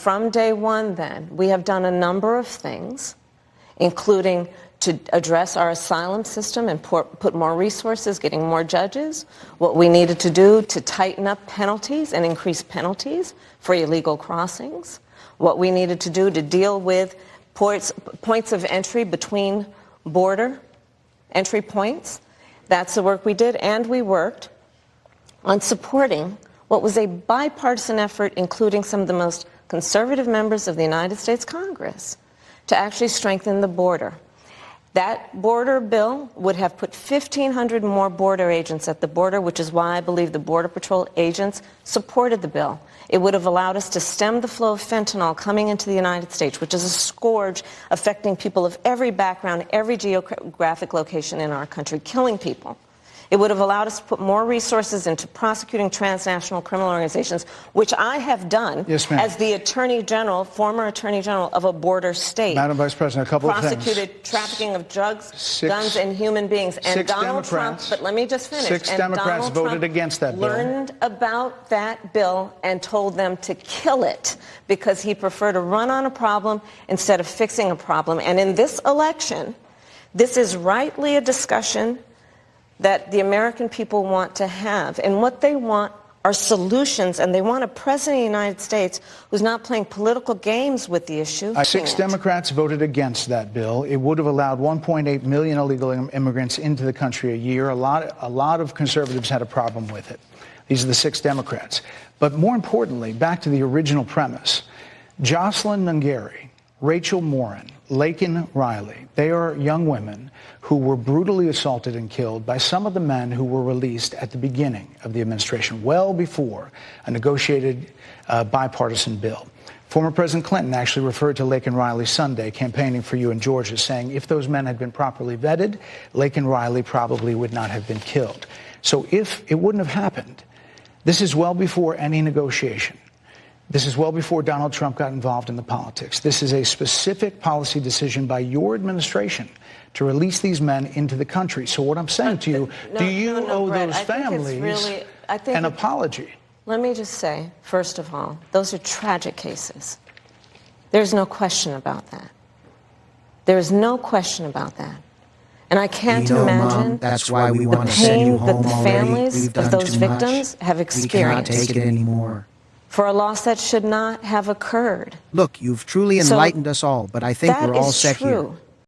From day one, then, we have done a number of things, including to address our asylum system and put more resources, getting more judges, what we needed to do to tighten up penalties and increase penalties for illegal crossings, what we needed to do to deal with points of entry between border entry points. That's the work we did, and we worked on supporting what was a bipartisan effort, including some of the most conservative members of the United States Congress, to actually strengthen the border. That border bill would have put 1,500 more border agents at the border, which is why I believe the Border Patrol agents supported the bill. It would have allowed us to stem the flow of fentanyl coming into the United States, which is a scourge affecting people of every background, every geographic location in our country, killing people. It would have allowed us to put more resources into prosecuting transnational criminal organizations, which I have done as the Attorney General, former Attorney General of a border state. Madam Vice President, a couple of things. Prosecuted trafficking of drugs, guns, and human beings. And Donald Trump, but let me just finish. Six Democrats voted against that bill. Learned about that bill and told them to kill it because he preferred to run on a problem instead of fixing a problem. And in this election, this is rightly a discussion that the American people want to have. And what they want are solutions, and they want a president of the United States who's not playing political games with the issue. Six Democrats voted against that bill. It would have allowed 1.8 million illegal immigrants into the country a year. A lot of conservatives had a problem with it. These are the six Democrats. But more importantly, back to the original premise, Jocelyn Nungari, Rachel Morin, Laken Riley, they are young women who were brutally assaulted and killed by some of the men who were released at the beginning of the administration, well before a negotiated bipartisan bill. Former President Clinton actually referred to Laken Riley Sunday, campaigning for you in Georgia, saying if those men had been properly vetted, Laken Riley probably would not have been killed. So if it wouldn't have happened, this is well before any negotiation. This is well before Donald Trump got involved in the politics. This is a specific policy decision by your administration to release these men into the country. So what I'm saying to you, do you owe those families an apology? Let me just say, first of all, those are tragic cases. There's no question about that. There's no question about that. And I can't imagine Mom, that's why we want the to send you pain that home the families already. of those victims have experienced. We cannot take it anymore. For a loss that should not have occurred. Look, you've truly enlightened us all, but I think we're all set here. That is true.